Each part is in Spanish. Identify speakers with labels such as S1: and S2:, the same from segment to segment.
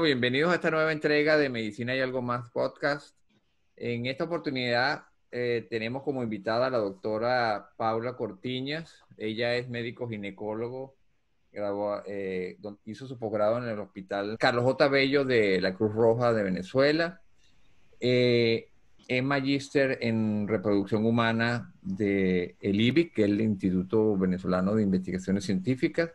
S1: bienvenidos a esta nueva entrega de Medicina y Algo Más podcast. En esta oportunidad tenemos como invitada a la doctora Paula Cortiñas. Ella es médico ginecólogo, hizo su posgrado en el Hospital Carlos J. Bello de la Cruz Roja de Venezuela. Es magíster en reproducción humana del IBIC, que es el Instituto Venezolano de Investigaciones Científicas.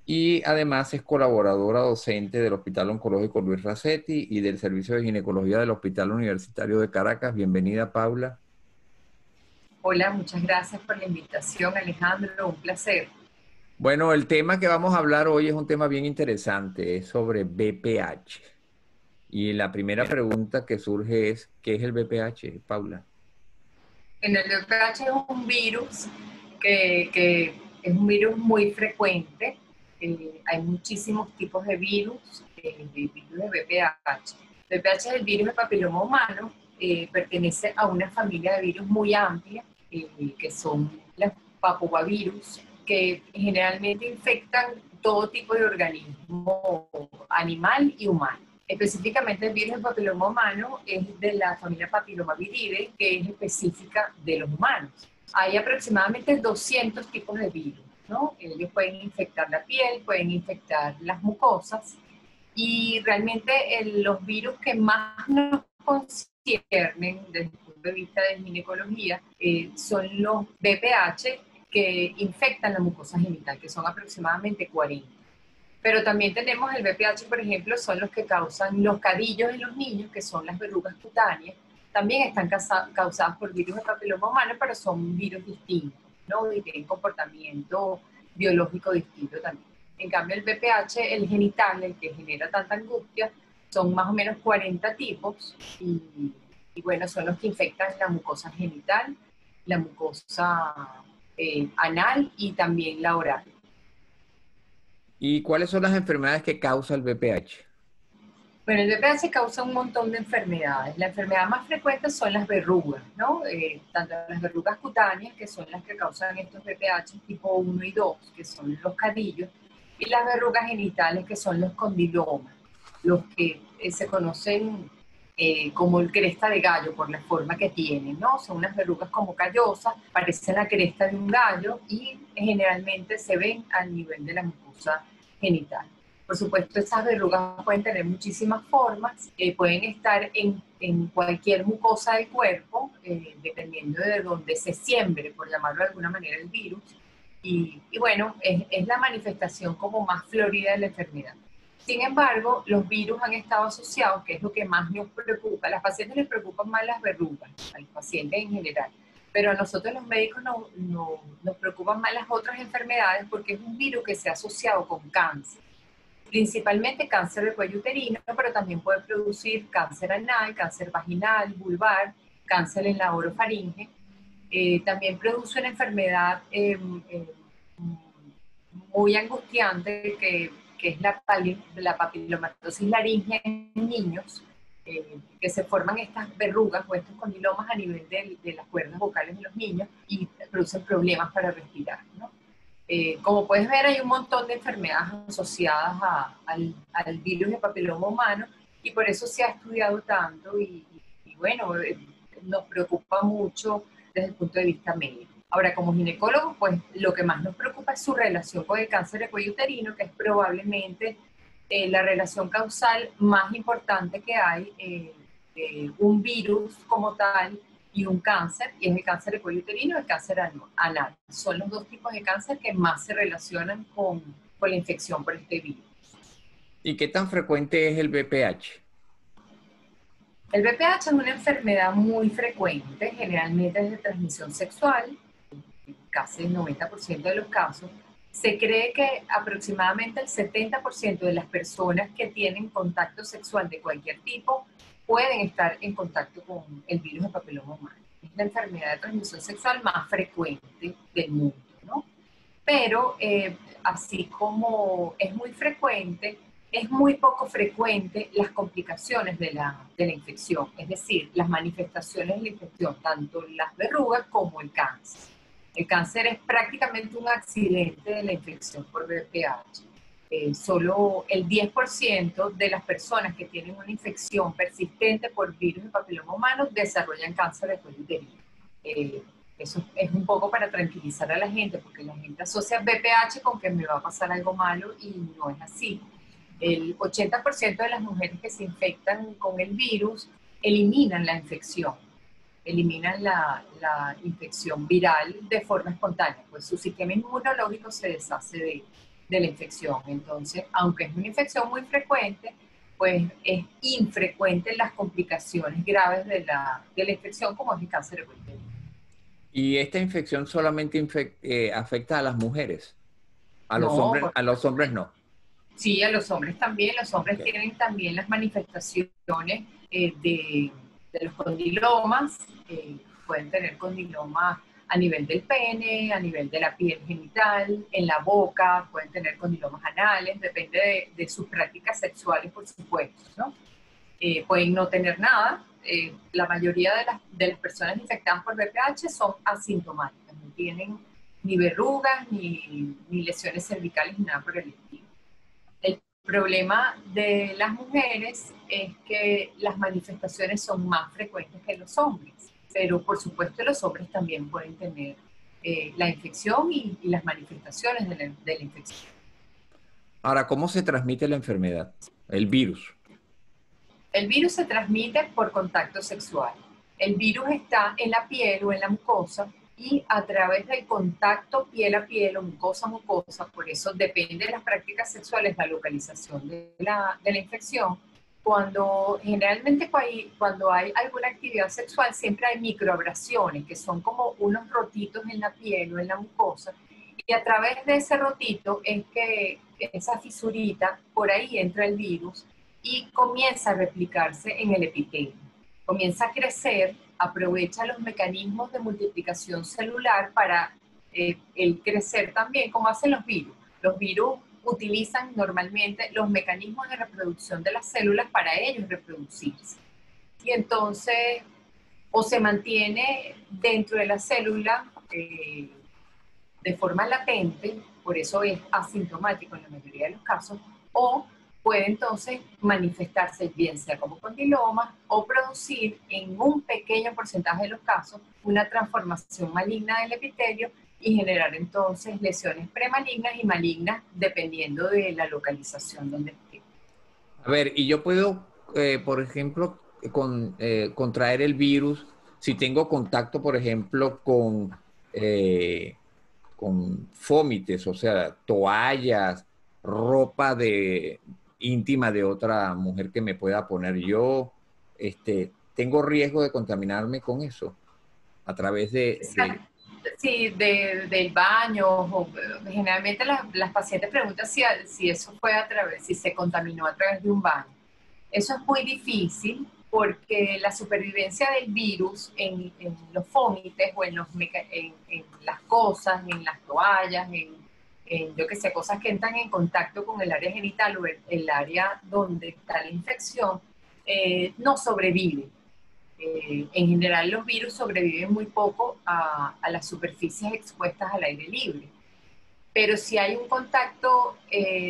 S1: Y además es colaboradora docente del Hospital Oncológico Luis Racetti y del Servicio de Ginecología del Hospital Universitario de Caracas. Bienvenida, Paula.
S2: Hola, muchas gracias por la invitación, Alejandro, un placer.
S1: Bueno, el tema que vamos a hablar hoy es un tema bien interesante, es sobre BPH. Y la primera pregunta que surge es, ¿qué es el BPH, Paula?
S2: En el VPH es un virus que es un virus muy frecuente. Hay muchísimos tipos de virus, de VPH. VPH es el virus del papiloma humano, pertenece a una familia de virus muy amplia, que son los papovavirus, que generalmente infectan todo tipo de organismo animal y humano. Específicamente el virus del papiloma humano es de la familia Papillomaviridae, que es específica de los humanos. Hay aproximadamente 200 tipos de virus, ¿no? Ellos pueden infectar la piel, pueden infectar las mucosas, y realmente los virus que más nos conciernen desde el punto de vista de ginecología son los BPH, que infectan la mucosa genital, que son aproximadamente 40. Pero también tenemos el BPH, por ejemplo, son los que causan los cadillos en los niños, que son las verrugas cutáneas. También están causadas por virus de papiloma humano, pero son virus distintos, ¿no? Y tienen comportamiento biológico distinto también. En cambio, el BPH, el genital, el que genera tanta angustia, son más o menos 40 tipos y bueno, son los que infectan la mucosa genital, la mucosa anal y también la oral.
S1: ¿Y cuáles son las enfermedades que causa el BPH?
S2: Bueno, el VPH causa un montón de enfermedades. La enfermedad más frecuente son las verrugas, ¿no? Tanto las verrugas cutáneas, que son las que causan estos VPH tipo 1 y 2, que son los cadillos, y las verrugas genitales, que son los condilomas, los que se conocen como el cresta de gallo por la forma que tienen, ¿no? Son unas verrugas como callosas, parecen la cresta de un gallo y generalmente se ven al nivel de la mucosa genital. Por supuesto, estas verrugas pueden tener muchísimas formas, pueden estar en cualquier mucosa del cuerpo, dependiendo de donde se siembre, por llamarlo de alguna manera, el virus. Y bueno, es la manifestación como más florida de la enfermedad. Sin embargo, los virus han estado asociados, que es lo que más nos preocupa. A las pacientes les preocupan más las verrugas, a los pacientes en general. Pero a nosotros los médicos nos preocupan más las otras enfermedades porque es un virus que se ha asociado con cáncer. Principalmente cáncer de cuello uterino, pero también puede producir cáncer anal, cáncer vaginal, vulvar, cáncer en la orofaringe. También produce una enfermedad muy angustiante que es la papilomatosis laríngea en niños, que se forman estas verrugas o estos condilomas a nivel de las cuerdas vocales de los niños y producen problemas para respirar, ¿no? Como puedes ver, hay un montón de enfermedades asociadas al virus de papiloma humano y por eso se ha estudiado tanto y bueno, nos preocupa mucho desde el punto de vista médico. Ahora, como ginecólogo, pues lo que más nos preocupa es su relación con el cáncer de cuello uterino, que es probablemente la relación causal más importante que hay, un virus como tal y un cáncer, y es el cáncer de cuello uterino y el cáncer anal. Son los dos tipos de cáncer que más se relacionan con la infección por este virus.
S1: ¿Y qué tan frecuente es el BPH?
S2: El VPH es una enfermedad muy frecuente, generalmente es de transmisión sexual, en casi el 90% de los casos. Se cree que aproximadamente el 70% de las personas que tienen contacto sexual de cualquier tipo pueden estar en contacto con el virus de papiloma humano. Es la enfermedad de transmisión sexual más frecuente del mundo, ¿no? Pero así como es muy frecuente, es muy poco frecuente las complicaciones de la infección, es decir, las manifestaciones de la infección, tanto las verrugas como el cáncer. El cáncer es prácticamente un accidente de la infección por VPH. solo el 10% de las personas que tienen una infección persistente por virus de papiloma humano desarrollan cáncer de cuello uterino. Eso es un poco para tranquilizar a la gente, porque la gente asocia BPH con que me va a pasar algo malo y no es así. El 80% de las mujeres que se infectan con el virus eliminan la infección, eliminan la infección viral de forma espontánea, pues su sistema inmunológico se deshace de la infección. Entonces, aunque es una infección muy frecuente, pues es infrecuente las complicaciones graves de la infección, como es el cáncer de cuello uterino.
S1: ¿Y esta infección solamente afecta a las mujeres?
S2: No,
S1: A los hombres no.
S2: sí, a los hombres también. Los hombres
S1: Okay.
S2: tienen también las manifestaciones de los condilomas. Pueden tener condilomas a nivel del pene, a nivel de la piel genital, en la boca, pueden tener condilomas anales, depende de sus prácticas sexuales, por supuesto, ¿no? Pueden no tener nada. La mayoría de las personas infectadas por VPH son asintomáticas, no tienen ni verrugas, ni lesiones cervicales, ni nada por el estilo. El problema de las mujeres es que las manifestaciones son más frecuentes que los hombres, pero por supuesto los hombres también pueden tener la infección y las manifestaciones de la infección.
S1: Ahora, ¿cómo se transmite la enfermedad? El virus.
S2: El virus se transmite por contacto sexual. El virus está en la piel o en la mucosa y a través del contacto piel a piel o mucosa a mucosa, por eso depende de las prácticas sexuales la localización de la infección. Generalmente cuando hay alguna actividad sexual siempre hay microabrasiones, que son como unos rotitos en la piel o en la mucosa, y a través de ese rotito es que esa fisurita, por ahí entra el virus y comienza a replicarse en el epitelio. Comienza a crecer, aprovecha los mecanismos de multiplicación celular para el crecer también, como hacen los virus. Los virus utilizan normalmente los mecanismos de reproducción de las células para ellos reproducirse. Y entonces, o se mantiene dentro de la célula de forma latente, por eso es asintomático en la mayoría de los casos, o puede entonces manifestarse bien sea como condiloma o producir en un pequeño porcentaje de los casos una transformación maligna del epitelio y generar entonces lesiones premalignas y malignas dependiendo de la localización donde esté.
S1: A ver, y yo puedo, por ejemplo, contraer el virus si tengo contacto, por ejemplo, con fómites, o sea, toallas, ropa íntima de otra mujer que me pueda poner yo. Tengo riesgo de contaminarme con eso a través
S2: Sí, del baño, generalmente las pacientes preguntan si eso fue si se contaminó a través de un baño. Eso es muy difícil porque la supervivencia del virus en los fómites o en las cosas, en las toallas, yo que sé, cosas que entran en contacto con el área genital o el área donde está la infección, no sobrevive. En general los virus sobreviven muy poco a las superficies expuestas al aire libre. Pero si hay un contacto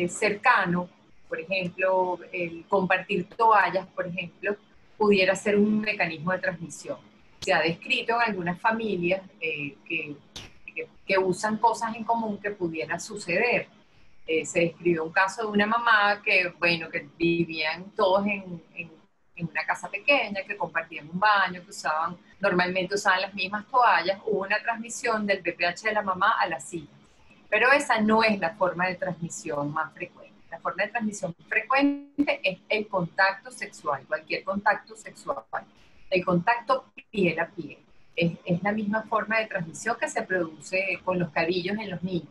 S2: cercano, por ejemplo, el compartir toallas, por ejemplo, pudiera ser un mecanismo de transmisión. Se ha descrito en algunas familias que usan cosas en común que pudiera suceder. Se describió un caso de una mamá que, bueno, que vivían todos en una casa pequeña, que compartían un baño, que normalmente usaban las mismas toallas. Hubo una transmisión del VPH de la mamá a la hija. Pero esa no es la forma de transmisión más frecuente. La forma de transmisión frecuente es el contacto sexual, cualquier contacto sexual, el contacto piel a piel. Es la misma forma de transmisión que se produce con los carillos en los niños.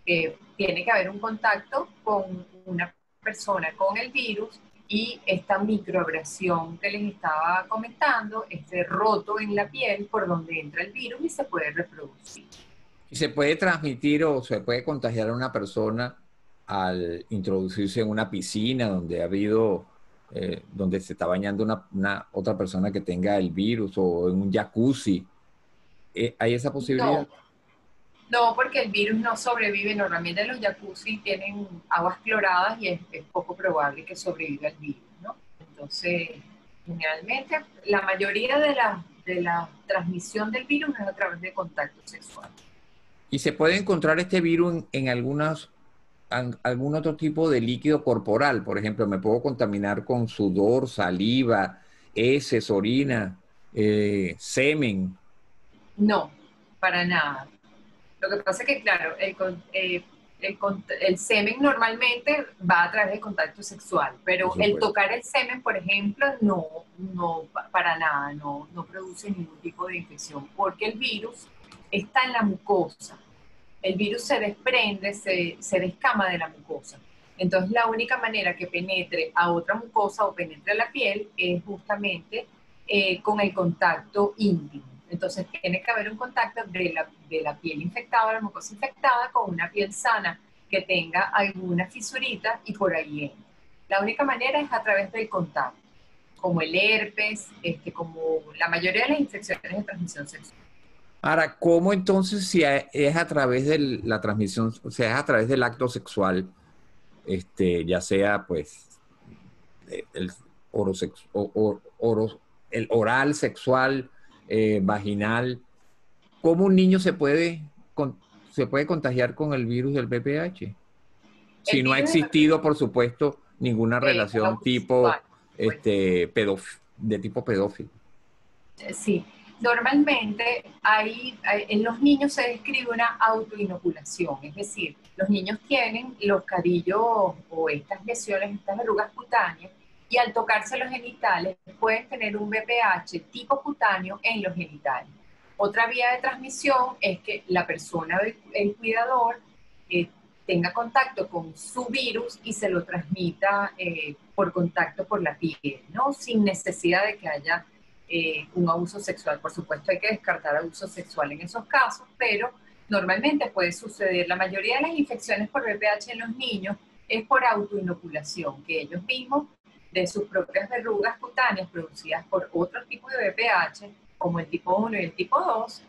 S2: Tiene que haber un contacto con una persona con el virus y esta microabrasión que les estaba comentando, este roto en la piel por donde entra el virus y se puede reproducir.
S1: ¿Y se puede transmitir o se puede contagiar a una persona al introducirse en una piscina donde donde se está bañando una otra persona que tenga el virus o en un jacuzzi? ¿Hay esa
S2: No,
S1: posibilidad?
S2: No, porque el virus no sobrevive. Normalmente los jacuzzi tienen aguas cloradas y es poco probable que sobreviva el virus, ¿no? Entonces, generalmente, la mayoría de la transmisión del virus es a través de contacto sexual.
S1: ¿Y se puede encontrar este virus en algún otro tipo de líquido corporal? Por ejemplo, me puedo contaminar con sudor, saliva, heces, orina, semen.
S2: No, para nada. Lo que pasa es que, claro, el semen normalmente va a través del contacto sexual,
S1: Por
S2: pero el
S1: supuesto.
S2: tocar el semen, por ejemplo, para nada, no produce ningún tipo de infección, porque el virus está en la mucosa. El virus se desprende, se descama de la mucosa. Entonces, la única manera que penetre a otra mucosa o penetre a la piel es justamente con el contacto íntimo. Entonces, tiene que haber un contacto de la piel infectada, la mucosa infectada, con una piel sana que tenga alguna fisurita y por ahí entra. La única manera es a través del contacto, como el herpes, como la mayoría de las infecciones de transmisión sexual.
S1: Ahora, ¿cómo entonces si es a través de la transmisión, o sea, es a través del acto sexual, ya sea pues el, el oral sexual, vaginal, ¿cómo un niño se puede contagiar con el virus del VPH?
S2: El
S1: Si no ha
S2: virus
S1: existido, por supuesto, ninguna
S2: es
S1: relación
S2: abuso sexual. Pues,
S1: de tipo pedófilo.
S2: sí, normalmente en los niños se describe una autoinoculación, es decir, los niños tienen los cadillos o estas lesiones, estas verrugas cutáneas, y al tocarse los genitales pueden tener un VPH tipo cutáneo en los genitales. Otra vía de transmisión es que la persona, el cuidador, eh, tenga contacto con su virus y se lo transmita por contacto por la piel, ¿no? Sin necesidad de que haya un abuso sexual. Por supuesto, hay que descartar abuso sexual en esos casos, pero normalmente puede suceder. La mayoría de las infecciones por VPH en los niños es por autoinoculación, que ellos mismos, de sus propias verrugas cutáneas producidas por otros tipos de VPH, como el tipo 1 y el tipo 2,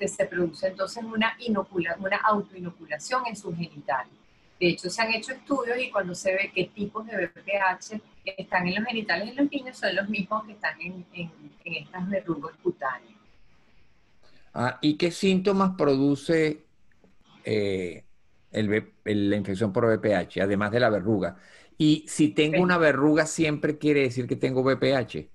S2: se produce entonces una autoinoculación en sus genitales. De hecho, se han hecho estudios y cuando se ve qué tipos de VPH están en los genitales de los niños son los mismos que están en estas verrugas cutáneas.
S1: Ah, ¿y qué síntomas produce la infección por VPH, además de la verruga? Y si tengo una verruga, ¿siempre quiere decir que tengo VPH?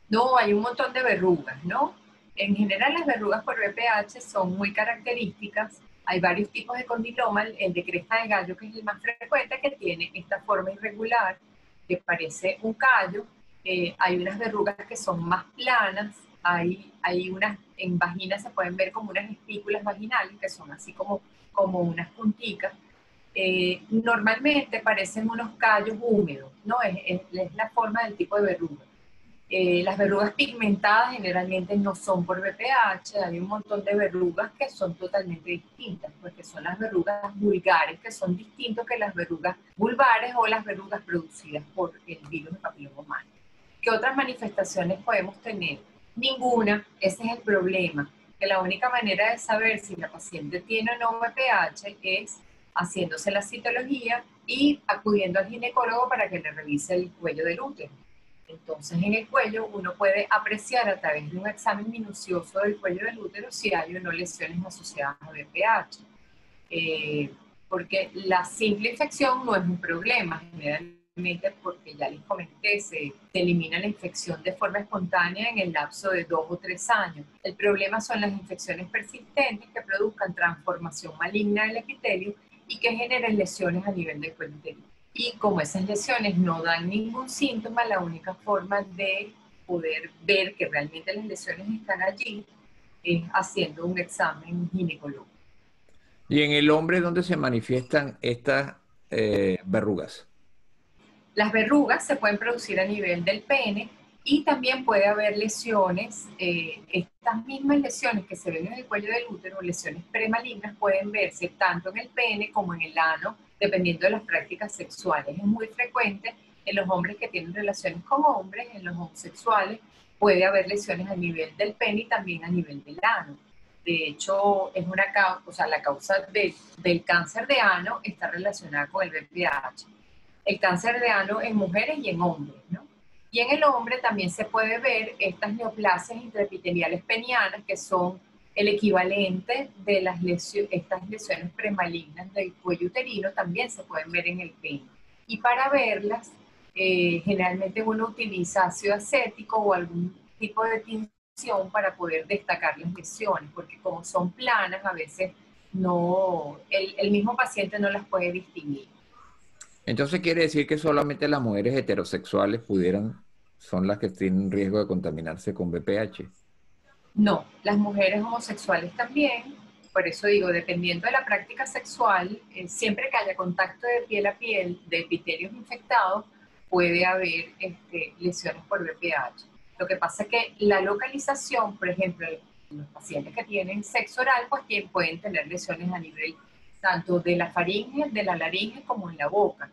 S2: No, hay un montón de verrugas, ¿no? En general las verrugas por VPH son muy características. Hay varios tipos de condiloma, el de cresta de gallo, que es el más frecuente, que tiene esta forma irregular, que parece un callo. Hay unas verrugas que son más planas, hay unas, en vagina se pueden ver como unas espículas vaginales, que son así como unas punticas. Normalmente parecen unos callos húmedos, ¿no? Es la forma del tipo de verruga. Las verrugas pigmentadas generalmente no son por VPH, hay un montón de verrugas que son totalmente distintas, porque son las verrugas vulgares, que son distintos que las verrugas vulvares o las verrugas producidas por el virus de papiloma humano. ¿Qué otras manifestaciones podemos tener? Ninguna, ese es el problema, que la única manera de saber si la paciente tiene o no VPH es haciéndose la citología y acudiendo al ginecólogo para que le revise el cuello del útero. Entonces, en el cuello uno puede apreciar a través de un examen minucioso del cuello del útero si hay o no lesiones asociadas a VPH. Porque la simple infección no es un problema, generalmente porque ya les comenté, se elimina la infección de forma espontánea en el lapso de 2 o 3 años. El problema son las infecciones persistentes que produzcan transformación maligna del epitelio y que generen lesiones a nivel del cuello uterino. Y como esas lesiones no dan ningún síntoma, la única forma de poder ver que realmente las lesiones están allí es haciendo un examen ginecológico.
S1: ¿Y en el hombre dónde se manifiestan estas verrugas?
S2: Las verrugas se pueden producir a nivel del pene y también puede haber lesiones, estas mismas lesiones que se ven en el cuello del útero, lesiones premalignas, pueden verse tanto en el pene como en el ano, dependiendo de las prácticas sexuales. Es muy frecuente en los hombres que tienen relaciones con hombres, en los homosexuales, puede haber lesiones a nivel del pene y también a nivel del ano. De hecho, es una causa, o sea, la causa del cáncer de ano está relacionada con el VPH. El cáncer de ano en mujeres y en hombres, ¿no? Y en el hombre también se puede ver estas neoplasias intraepiteliales penianas, que son el equivalente de estas lesiones premalignas del cuello uterino, también se pueden ver en el pene. Y para verlas, generalmente uno utiliza ácido acético o algún tipo de tinción para poder destacar las lesiones, porque como son planas, a veces no, el mismo paciente no las puede distinguir.
S1: Entonces quiere decir que solamente las mujeres heterosexuales son las que tienen riesgo de contaminarse con VPH.
S2: No, las mujeres homosexuales también, por eso digo, dependiendo de la práctica sexual, siempre que haya contacto de piel a piel de epitelios infectados, puede haber lesiones por VPH. Lo que pasa es que la localización, por ejemplo, los pacientes que tienen sexo oral, pues pueden tener lesiones a nivel tanto de la faringe, de la laringe, como en la boca.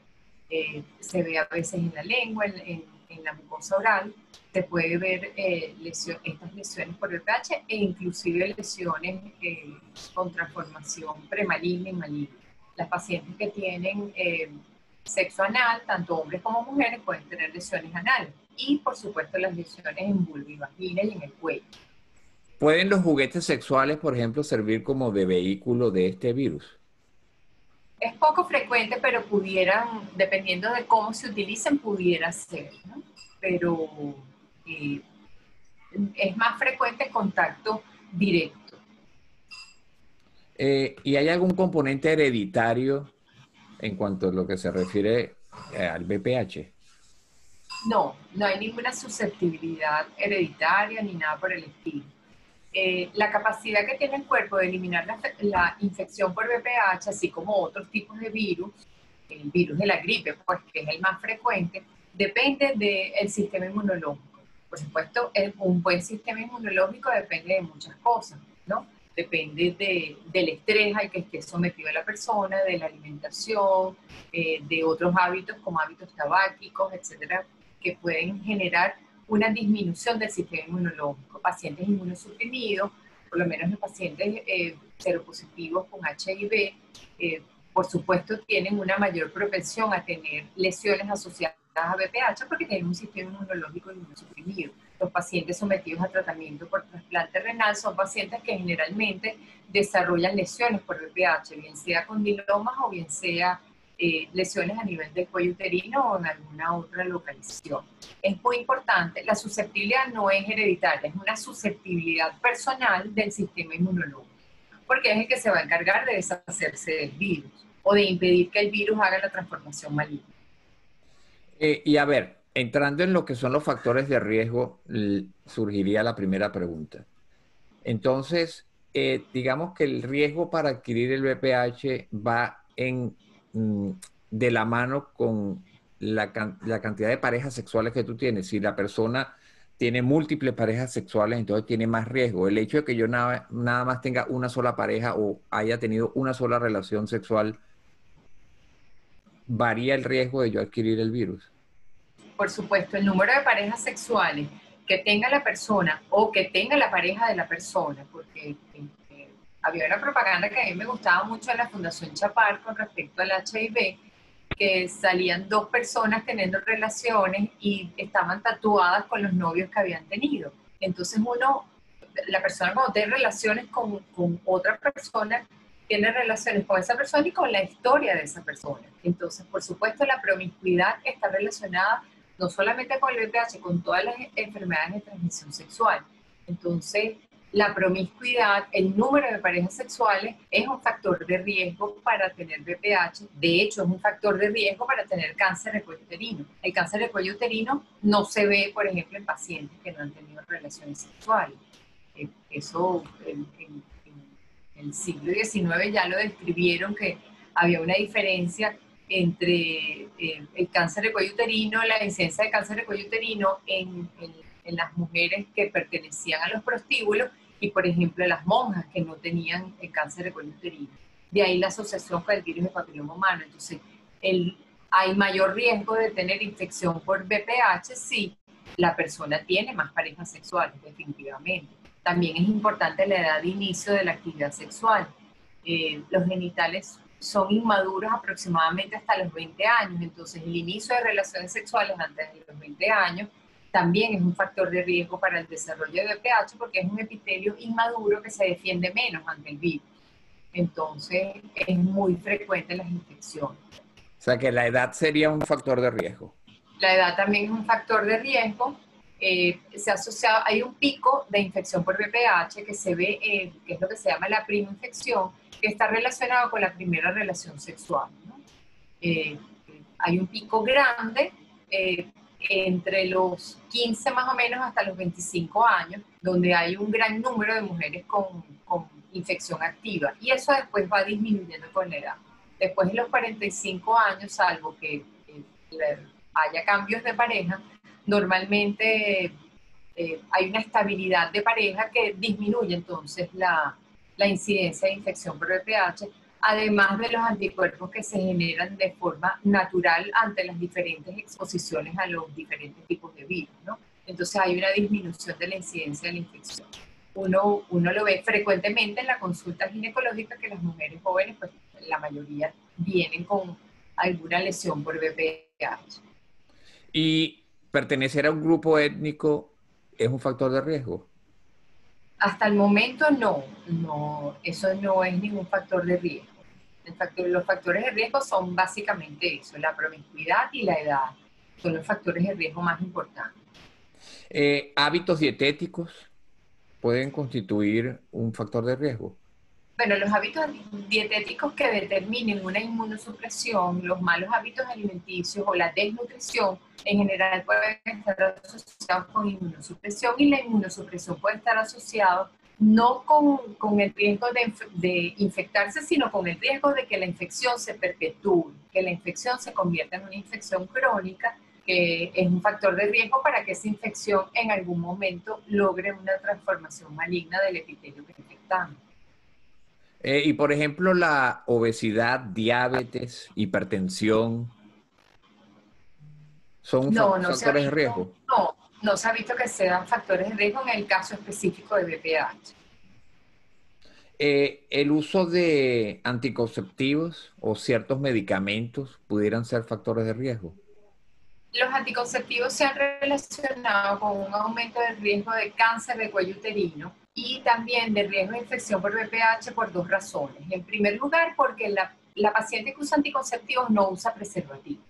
S2: Se ve a veces en la lengua, en la mucosa oral, se puede ver estas lesiones por VPH e inclusive lesiones con transformación premaligna y maligna. Las pacientes que tienen sexo anal, tanto hombres como mujeres, pueden tener lesiones anales y por supuesto las lesiones en vulva y vagina y en el cuello.
S1: ¿Pueden los juguetes sexuales, por ejemplo, servir como de vehículo de este virus?
S2: Es poco frecuente, pero pudieran, dependiendo de cómo se utilicen, pudiera ser, ¿no? Pero es más frecuente el contacto directo.
S1: ¿Y hay algún componente hereditario en cuanto a lo que se refiere al VPH?
S2: No, no hay ninguna susceptibilidad hereditaria ni nada por el estilo. La capacidad que tiene el cuerpo de eliminar la infección por VPH, así como otros tipos de virus, el virus de la gripe, pues que es el más frecuente, depende del sistema inmunológico. Por supuesto, un buen sistema inmunológico depende de muchas cosas, ¿no? Depende del estrés al que esté sometido la persona, de la alimentación, de otros hábitos como hábitos tabáquicos, etcétera, que pueden generar una disminución del sistema inmunológico. Pacientes inmunosuprimidos, por lo menos los pacientes seropositivos con HIV, por supuesto tienen una mayor propensión a tener lesiones asociadas a VPH porque tienen un sistema inmunológico inmunosuprimido. Los pacientes sometidos a tratamiento por trasplante renal son pacientes que generalmente desarrollan lesiones por VPH, bien sea condilomas o bien sea lesiones a nivel del cuello uterino o en alguna otra localización. Es muy importante, la susceptibilidad no es hereditaria, es una susceptibilidad personal del sistema inmunológico, porque es el que se va a encargar de deshacerse del virus o de impedir que el virus haga la transformación maligna.
S1: Y a ver, entrando en lo que son los factores de riesgo, surgiría la primera pregunta. Entonces, digamos que el riesgo para adquirir el VPH va mm, de la mano con la cantidad de parejas sexuales que tú tienes. Si la persona tiene múltiples parejas sexuales, entonces tiene más riesgo. El hecho de que yo nada más tenga una sola pareja o haya tenido una sola relación sexual, varía el riesgo de yo adquirir el virus.
S2: Por supuesto, el número de parejas sexuales que tenga la persona o que tenga la pareja de la persona, porque había una propaganda que a mí me gustaba mucho en la Fundación Chapar con respecto al HIV, que salían dos personas teniendo relaciones y estaban tatuadas con los novios que habían tenido. Entonces la persona cuando tiene relaciones con otra persona, tiene relaciones con esa persona y con la historia de esa persona. Entonces, por supuesto, la promiscuidad está relacionada no solamente con el VPH, con todas las enfermedades de transmisión sexual. Entonces, la promiscuidad, el número de parejas sexuales es un factor de riesgo para tener VPH. De hecho, es un factor de riesgo para tener cáncer de cuello uterino. El cáncer de cuello uterino no se ve, por ejemplo, en pacientes que no han tenido relaciones sexuales. Eso en el siglo XIX ya lo describieron, que había una diferencia entre el cáncer de cuello uterino, la incidencia de cáncer de cuello uterino en las mujeres que pertenecían a los prostíbulos y, por ejemplo, las monjas que no tenían el cáncer de cuello uterino. De ahí la asociación con el virus de papiloma humano. Entonces, hay mayor riesgo de tener infección por VPH si la persona tiene más parejas sexuales, definitivamente. También es importante la edad de inicio de la actividad sexual. Los genitales son inmaduros aproximadamente hasta los 20 años, entonces el inicio de relaciones sexuales antes de los 20 años también es un factor de riesgo para el desarrollo de VPH porque es un epitelio inmaduro que se defiende menos ante el virus. Entonces es muy frecuente las infecciones.
S1: O sea que la edad sería un factor de riesgo.
S2: La edad también es un factor de riesgo. Se ha asociado, hay un pico de infección por VPH que se ve, que es lo que se llama la prima infección, que está relacionado con la primera relación sexual, ¿no? Hay un pico grande entre los 15 más o menos hasta los 25 años, donde hay un gran número de mujeres con infección activa, y eso después va disminuyendo con la edad. Después de los 45 años, salvo que haya cambios de pareja, normalmente hay una estabilidad de pareja que disminuye entonces la incidencia de infección por VPH, además de los anticuerpos que se generan de forma natural ante las diferentes exposiciones a los diferentes tipos de virus, ¿no? Entonces hay una disminución de la incidencia de la infección. Uno lo ve frecuentemente en la consulta ginecológica, que las mujeres jóvenes, pues la mayoría vienen con alguna lesión por VPH.
S1: ¿Y pertenecer a un grupo étnico es un factor de riesgo?
S2: Hasta el momento no, eso no es ningún factor de riesgo. Los factores de riesgo son básicamente eso, la promiscuidad y la edad. Son los factores de riesgo más importantes.
S1: ¿Hábitos dietéticos pueden constituir un factor de riesgo?
S2: Bueno, los hábitos dietéticos que determinen una inmunosupresión, los malos hábitos alimenticios o la desnutrición, en general pueden estar asociados con inmunosupresión, y la inmunosupresión puede estar asociada no con el riesgo de infectarse, sino con el riesgo de que la infección se perpetúe, que la infección se convierta en una infección crónica, que es un factor de riesgo para que esa infección en algún momento logre una transformación maligna del epitelio que está infectando.
S1: Y por ejemplo, la obesidad, diabetes, hipertensión, ¿son
S2: No se ha
S1: factores de
S2: visto,
S1: riesgo?
S2: no se ha visto que sean factores de riesgo en el caso específico de VPH.
S1: ¿El uso de anticonceptivos o ciertos medicamentos pudieran ser factores de riesgo?
S2: Los anticonceptivos se han relacionado con un aumento del riesgo de cáncer de cuello uterino y también de riesgo de infección por VPH por dos razones. En primer lugar, porque la paciente que usa anticonceptivos no usa preservativo.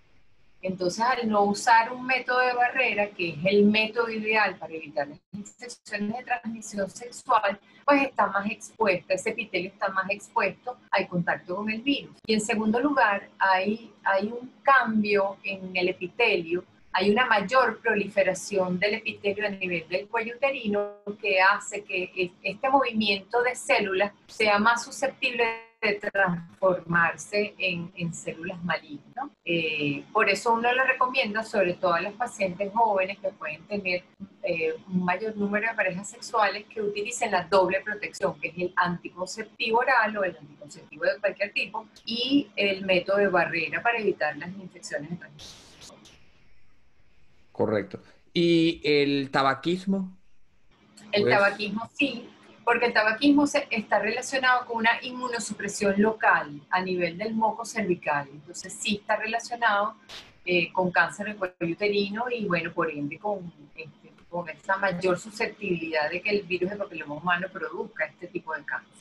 S2: Entonces, al no usar un método de barrera, que es el método ideal para evitar las infecciones de transmisión sexual, pues está más expuesta, ese epitelio está más expuesto al contacto con el virus. Y en segundo lugar, hay un cambio en el epitelio, hay una mayor proliferación del epitelio a nivel del cuello uterino que hace que este movimiento de células sea más susceptible de transformarse en células malignas, ¿no? Por eso uno le recomienda, sobre todo a las pacientes jóvenes que pueden tener un mayor número de parejas sexuales, que utilicen la doble protección, que es el anticonceptivo oral o el anticonceptivo de cualquier tipo, y el método de barrera para evitar las infecciones de transmisión.
S1: Correcto. ¿Y el tabaquismo?
S2: El
S1: Pues,
S2: tabaquismo sí, porque el tabaquismo está relacionado con una inmunosupresión local a nivel del moco cervical. Entonces sí está relacionado con cáncer de cuello uterino y, bueno, por ende con esta mayor susceptibilidad de que el virus de papiloma humano produzca este tipo de cáncer.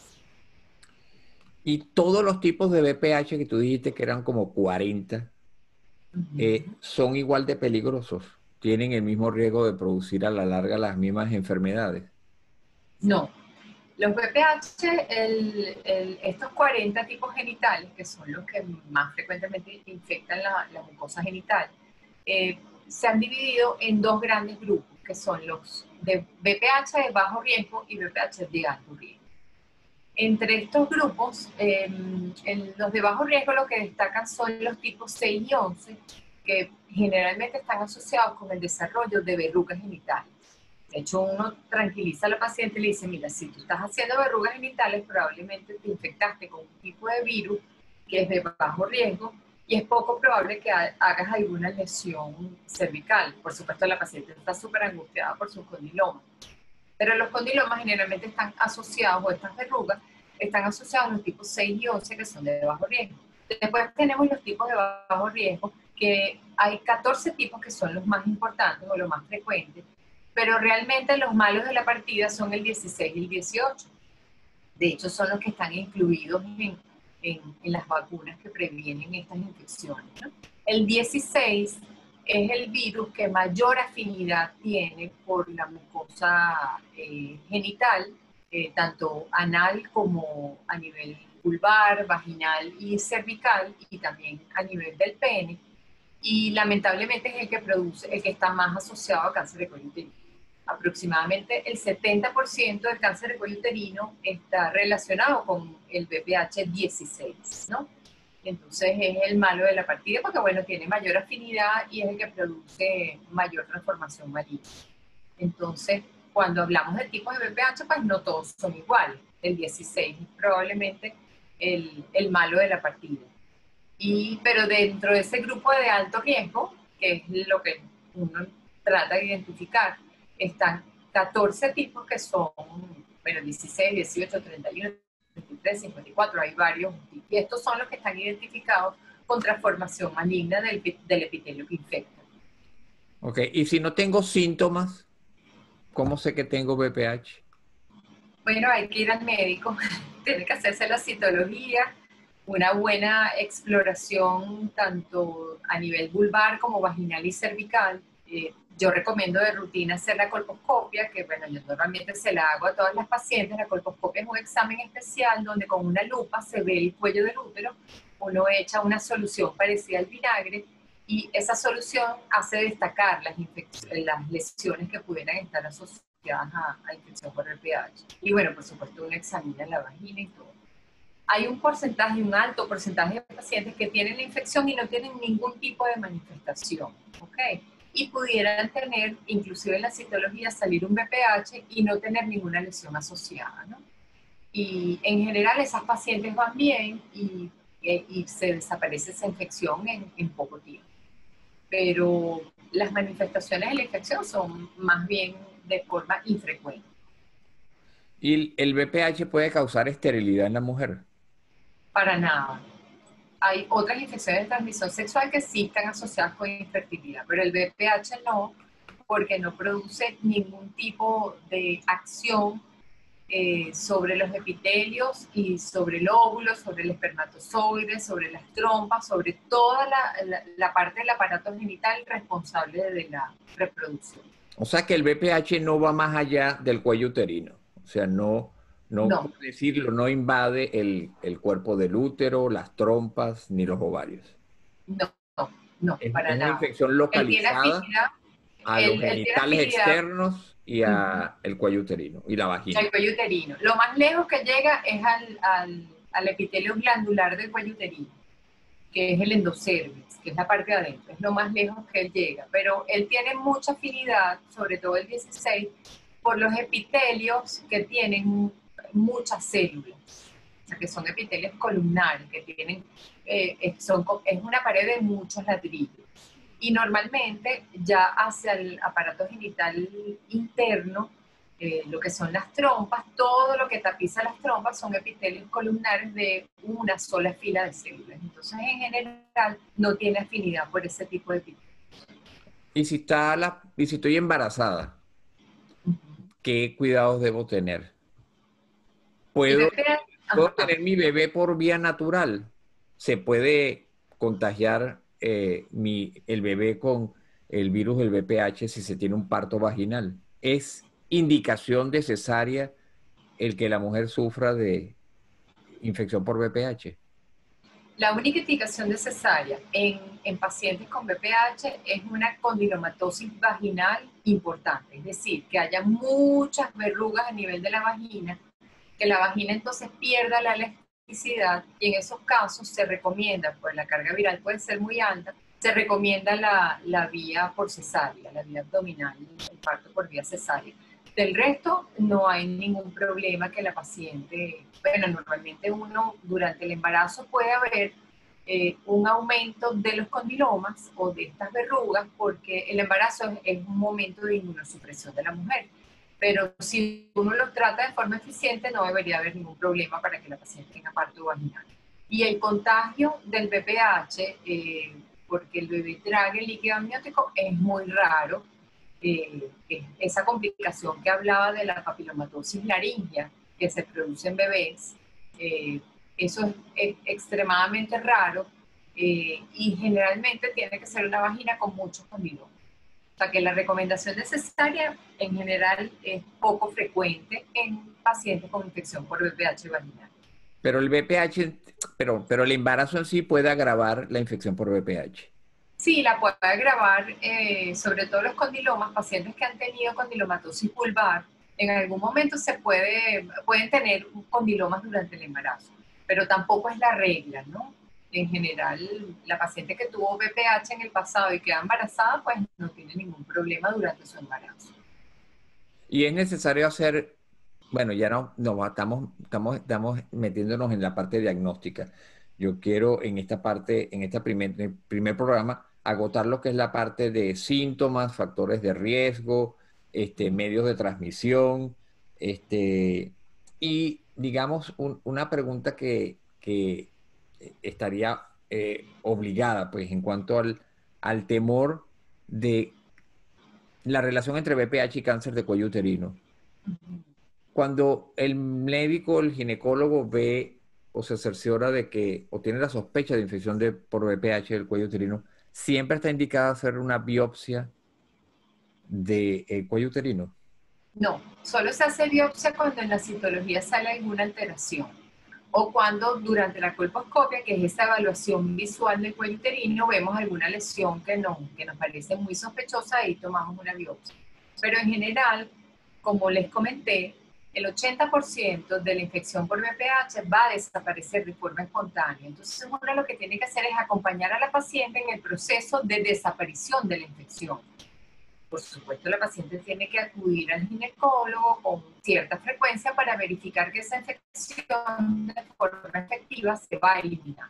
S1: y todos los tipos de VPH que tú dijiste que eran como 40, son igual de peligrosos, tienen el mismo riesgo de producir a la larga las mismas enfermedades.
S2: No, los VPH, estos 40 tipos genitales, que son los que más frecuentemente infectan la mucosa genital, se han dividido en dos grandes grupos, que son los de VPH de bajo riesgo y VPH de alto riesgo. Entre estos grupos, los de bajo riesgo lo que destacan son los tipos 6 y 11, que generalmente están asociados con el desarrollo de verrugas genitales. De hecho, uno tranquiliza a la paciente y le dice, mira, si tú estás haciendo verrugas genitales, probablemente te infectaste con un tipo de virus que es de bajo riesgo y es poco probable que hagas alguna lesión cervical. Por supuesto, la paciente está súper angustiada por su condiloma. Pero los condilomas generalmente están asociados, o estas verrugas, están asociados a los tipos 6 y 11 que son de bajo riesgo. Después tenemos los tipos de bajo riesgo, que hay 14 tipos que son los más importantes o los más frecuentes, pero realmente los malos de la partida son el 16 y el 18. De hecho, son los que están incluidos en las vacunas que previenen estas infecciones, ¿no? El 16 es el virus que mayor afinidad tiene por la mucosa genital, tanto anal como a nivel vulvar, vaginal y cervical, y también a nivel del pene, y lamentablemente es el que produce, el que está más asociado a cáncer de cuello uterino. Aproximadamente el 70% del cáncer de cuello uterino está relacionado con el VPH 16, ¿no? Entonces es el malo de la partida porque, bueno, tiene mayor afinidad y es el que produce mayor transformación maligna. Entonces, cuando hablamos de tipos de VPH, pues no todos son iguales. El 16 es probablemente el malo de la partida. Pero dentro de ese grupo de alto riesgo, que es lo que uno trata de identificar, están 14 tipos que son, bueno, 16, 18, 31, 33, 54, hay varios, y estos son los que están identificados con transformación maligna del epitelio que infecta.
S1: Ok, y si no tengo síntomas, ¿cómo sé que tengo VPH?
S2: Bueno, hay que ir al médico, tiene que hacerse la citología, una buena exploración tanto a nivel vulvar como vaginal y cervical. Yo recomiendo de rutina hacer la colposcopia, que bueno, yo normalmente se la hago a todas las pacientes. La colposcopia es un examen especial donde con una lupa se ve el cuello del útero, uno echa una solución parecida al vinagre y esa solución hace destacar las lesiones que pudieran estar asociadas a infección por VPH. Y bueno, por supuesto uno examina la vagina y todo. Hay un porcentaje, un alto porcentaje de pacientes que tienen la infección y no tienen ningún tipo de manifestación, ¿ok? Y pudieran tener, inclusive en la citología, salir un VPH y no tener ninguna lesión asociada, ¿no? Y en general esas pacientes van bien y se desaparece esa infección en poco tiempo. Pero las manifestaciones de la infección son más bien de forma infrecuente.
S1: ¿Y el VPH puede causar esterilidad en la mujer?
S2: Para nada. Hay otras infecciones de transmisión sexual que sí están asociadas con infertilidad, pero el VPH no, porque no produce ningún tipo de acción sobre los epitelios y sobre el óvulo, sobre el espermatozoide, sobre las trompas, sobre toda la parte del aparato genital responsable de la reproducción.
S1: O sea que el VPH no va más allá del cuello uterino. O sea, no,
S2: No,
S1: por decirlo, no invade el cuerpo del útero, las trompas, ni los ovarios.
S2: no, no,
S1: Es
S2: para
S1: una
S2: nada.
S1: infección
S2: Él tiene
S1: localizada
S2: afinidad,
S1: a los
S2: él tiene
S1: genitales
S2: afinidad.
S1: externos y a el cuello uterino y la vagina.
S2: El cuello uterino. Lo más lejos que llega es al epitelio glandular del cuello uterino, que es el endocervix, que es la parte de adentro. Es lo más lejos que él llega. Pero él tiene mucha afinidad, sobre todo el 16, por los epitelios que tienen muchas células. O sea, que son epitelios columnares, que tienen, es una pared de muchos ladrillos. Y normalmente ya hacia el aparato genital interno, lo que son las trompas, todo lo que tapiza las trompas son epitelios columnares de una sola fila de células. Entonces, en general, no tiene afinidad por ese tipo de epitelios.
S1: Y si estoy embarazada, ¿qué cuidados debo tener?
S2: El
S1: ¿Puedo,
S2: BPH,
S1: puedo
S2: ajá,
S1: tener mi bebé por vía natural? ¿Se puede contagiar el bebé con el virus del VPH si se tiene un parto vaginal? ¿Es indicación de cesárea el que la mujer sufra de infección por VPH?
S2: la única indicación de cesárea en pacientes con BPH es una condilomatosis vaginal importante, es decir, que haya muchas verrugas a nivel de la vagina, que la vagina entonces pierda la elasticidad y en esos casos se recomienda, pues la carga viral puede ser muy alta, se recomienda la vía por cesárea, la vía abdominal, el parto por vía cesárea. Del resto, no hay ningún problema que la paciente, bueno, normalmente uno durante el embarazo puede haber un aumento de los condilomas o de estas verrugas porque el embarazo es un momento de inmunosupresión de la mujer. pero si uno lo trata de forma eficiente no debería haber ningún problema para que la paciente tenga parto vaginal. Y el contagio del BPH, porque el bebé trague el líquido amniótico, es muy raro. Esa complicación que hablaba de la papilomatosis laringea que se produce en bebés, eso es extremadamente raro y generalmente tiene que ser una vagina con muchos condilomas. O sea que la recomendación de cesárea en general es poco frecuente en pacientes con infección por VPH vaginal.
S1: Pero el VPH, pero el embarazo en sí puede agravar la infección por VPH.
S2: Sí, la puede agravar, sobre todo los condilomas, pacientes que han tenido condilomatosis vulvar, en algún momento pueden tener condilomas durante el embarazo, pero tampoco es la regla, ¿no? En general, la paciente que tuvo VPH en el pasado y queda embarazada, pues no tiene ningún problema durante su embarazo.
S1: Y es necesario hacer, bueno, ya no estamos metiéndonos en la parte diagnóstica. Yo quiero en esta parte, en este primer programa, agotar lo que es la parte de síntomas, factores de riesgo, medios de transmisión, y digamos una pregunta que estaría obligada, pues, en cuanto al temor de la relación entre BPH y cáncer de cuello uterino. Cuando el médico, el ginecólogo ve o se cerciora de que, o tiene la sospecha de infección por VPH del cuello uterino, siempre está indicada hacer una biopsia del cuello uterino.
S2: No, solo se hace biopsia cuando en la citología sale alguna alteración o cuando durante la colposcopia, que es esa evaluación visual del cuello uterino, vemos alguna lesión que nos parece muy sospechosa y tomamos una biopsia. Pero en general, como les comenté, el 80% de la infección por VPH va a desaparecer de forma espontánea. Entonces uno lo que tiene que hacer es acompañar a la paciente en el proceso de desaparición de la infección. Por supuesto, la paciente tiene que acudir al ginecólogo con cierta frecuencia para verificar que esa infección de forma efectiva se va a eliminar.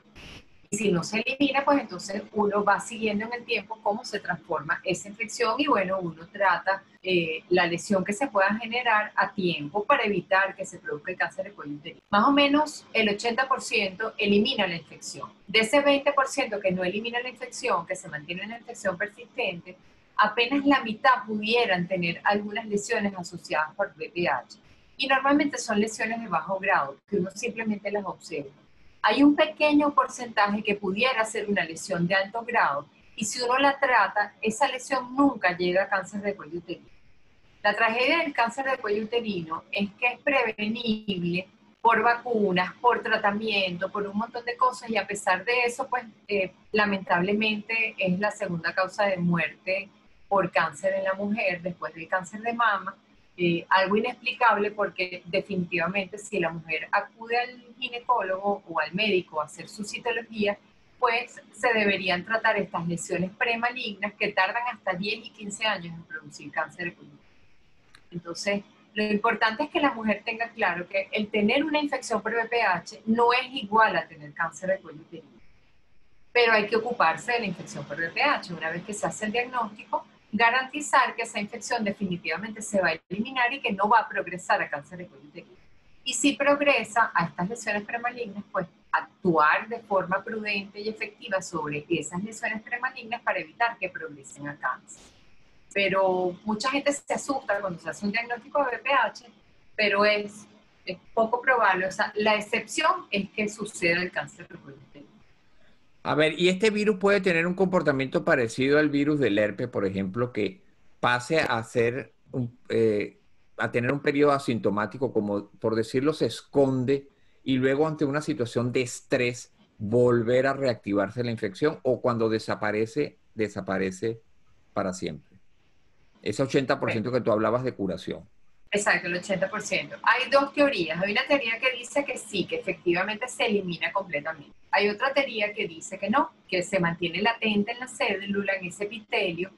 S2: Y si no se elimina, pues entonces uno va siguiendo en el tiempo cómo se transforma esa infección y bueno, uno trata la lesión que se pueda generar a tiempo para evitar que se produzca el cáncer de cuello uterino. Más o menos el 80% elimina la infección. De ese 20% que no elimina la infección, que se mantiene en la infección persistente, apenas la mitad pudieran tener algunas lesiones asociadas por VPH. Y normalmente son lesiones de bajo grado, que uno simplemente las observa. Hay un pequeño porcentaje que pudiera ser una lesión de alto grado, y si uno la trata, esa lesión nunca llega a cáncer de cuello uterino. La tragedia del cáncer de cuello uterino es que es prevenible por vacunas, por tratamiento, por un montón de cosas, y a pesar de eso, pues lamentablemente es la segunda causa de muerte por cáncer en la mujer después del cáncer de mama. Algo inexplicable porque definitivamente si la mujer acude al ginecólogo o al médico a hacer su citología, pues se deberían tratar estas lesiones premalignas que tardan hasta 10 y 15 años en producir cáncer de cuello. Entonces, lo importante es que la mujer tenga claro que el tener una infección por VPH no es igual a tener cáncer de cuello uterino. Pero hay que ocuparse de la infección por VPH. Una vez que se hace el diagnóstico, garantizar que esa infección definitivamente se va a eliminar y que no va a progresar a cáncer de cuello uterino. Y si progresa a estas lesiones premalignas, pues actuar de forma prudente y efectiva sobre esas lesiones premalignas para evitar que progresen a cáncer. Pero mucha gente se asusta cuando se hace un diagnóstico de VPH, pero es poco probable. O sea, la excepción es que suceda el cáncer de cuello uterino.
S1: A ver, ¿y este virus puede tener un comportamiento parecido al virus del herpes, por ejemplo, que pase a tener un periodo asintomático, como por decirlo, se esconde y luego ante una situación de estrés volver a reactivarse la infección o cuando desaparece para siempre? Ese 80% que tú hablabas de curación.
S2: Exacto, el 80%. Hay dos teorías. Hay una teoría que dice que sí, que efectivamente se elimina completamente. Hay otra teoría que dice que no, que se mantiene latente en la célula, en ese epitelio,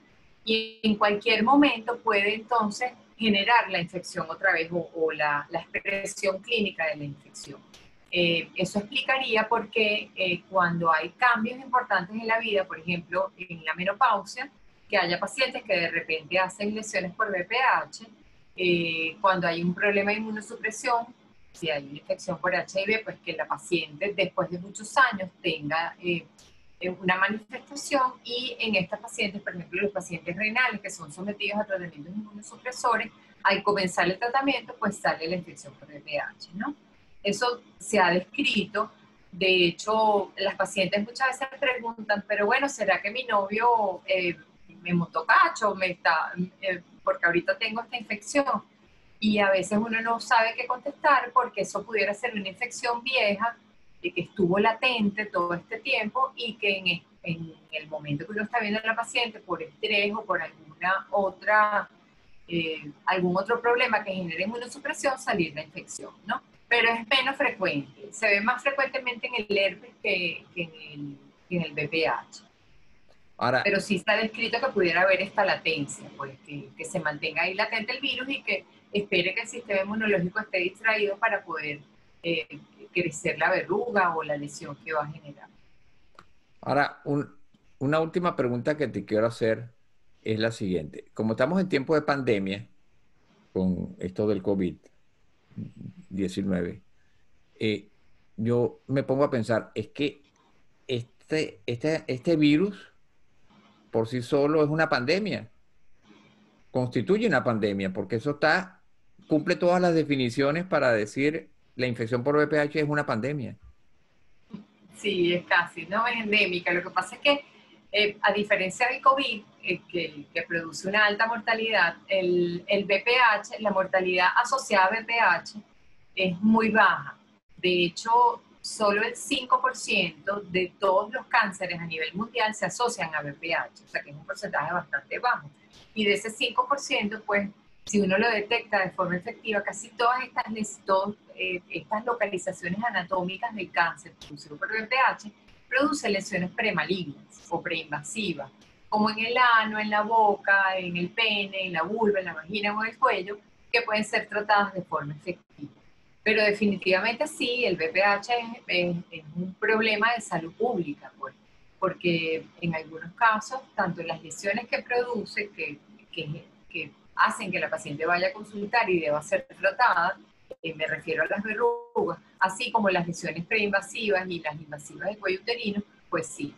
S2: y en cualquier momento puede entonces generar la infección otra vez o la expresión clínica de la infección. Eso explicaría por qué cuando hay cambios importantes en la vida, por ejemplo, en la menopausia, que haya pacientes que de repente hacen lesiones por VPH, Cuando hay un problema de inmunosupresión, si hay una infección por HIV, pues que la paciente después de muchos años tenga una manifestación, y en estas pacientes, por ejemplo, los pacientes renales que son sometidos a tratamientos inmunosupresores, al comenzar el tratamiento, pues sale la infección por VPH, ¿no? Eso se ha descrito. De hecho, las pacientes muchas veces preguntan, pero bueno, ¿será que mi novio me montó cacho, porque ahorita tengo esta infección? Y a veces uno no sabe qué contestar, porque eso pudiera ser una infección vieja, de que estuvo latente todo este tiempo, y que en el momento que uno está viendo a la paciente por estrés o por algún otro problema que genere inmunosupresión, salir la infección, ¿no? Pero es menos frecuente, se ve más frecuentemente en el herpes que en el VPH.
S1: Ahora,
S2: Pero sí está descrito que pudiera haber esta latencia, pues que se mantenga ahí latente el virus y que espere que el sistema inmunológico esté distraído para poder crecer la verruga o la lesión que va a generar.
S1: ahora una última pregunta que te quiero hacer es la siguiente. Como estamos en tiempo de pandemia, con esto del COVID-19, eh, yo me pongo a pensar, es que este virus por sí solo es una pandemia, constituye una pandemia, porque cumple todas las definiciones para decir la infección por VPH es una pandemia.
S2: Sí, es casi, ¿no? Es endémica. Lo que pasa es que, a diferencia del COVID, que produce una alta mortalidad, el VPH, la mortalidad asociada a VPH, es muy baja. De hecho, solo el 5% de todos los cánceres a nivel mundial se asocian a VPH, o sea que es un porcentaje bastante bajo. Y de ese 5%, pues, si uno lo detecta de forma efectiva, casi estas localizaciones anatómicas del cáncer producido por VPH producen lesiones premalignas o preinvasivas, como en el ano, en la boca, en el pene, en la vulva, en la vagina o en el cuello, que pueden ser tratadas de forma efectiva. Pero definitivamente sí, el VPH es un problema de salud pública, pues, porque en algunos casos, tanto las lesiones que produce, que hacen que la paciente vaya a consultar y deba ser tratada, me refiero a las verrugas, así como las lesiones preinvasivas y las invasivas de cuello uterino, pues sí,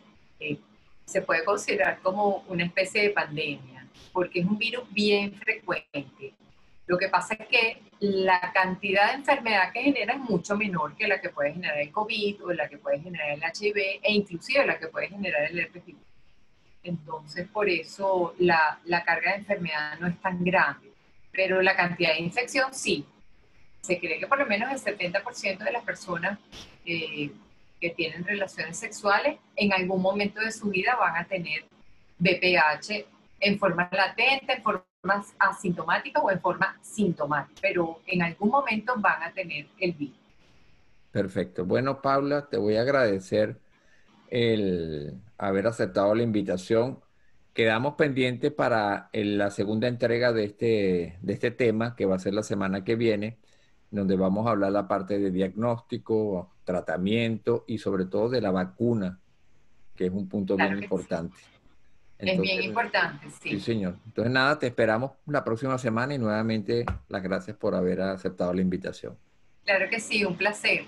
S2: se puede considerar como una especie de pandemia, porque es un virus bien frecuente. Lo que pasa es que la cantidad de enfermedad que genera es mucho menor que la que puede generar el COVID o la que puede generar el HIV e inclusive la que puede generar el herpes virus. Entonces, por eso la carga de enfermedad no es tan grande. Pero la cantidad de infección sí. Se cree que por lo menos el 70% de las personas que tienen relaciones sexuales en algún momento de su vida van a tener VPH en forma latente, en forma asintomática o en forma sintomática, pero en algún momento van a tener el virus.
S1: Perfecto. Bueno, Paula, te voy a agradecer el haber aceptado la invitación. Quedamos pendientes para la segunda entrega de este tema, que va a ser la semana que viene, donde vamos a hablar la parte de diagnóstico, tratamiento y sobre todo de la vacuna, que es un punto bien
S2: Claro que sí.
S1: importante.
S2: Es bien
S1: Entonces,
S2: importante,
S1: sí,
S2: sí.
S1: señor. Entonces, nada, te esperamos la próxima semana y nuevamente las gracias por haber aceptado la invitación.
S2: Claro que sí, un placer.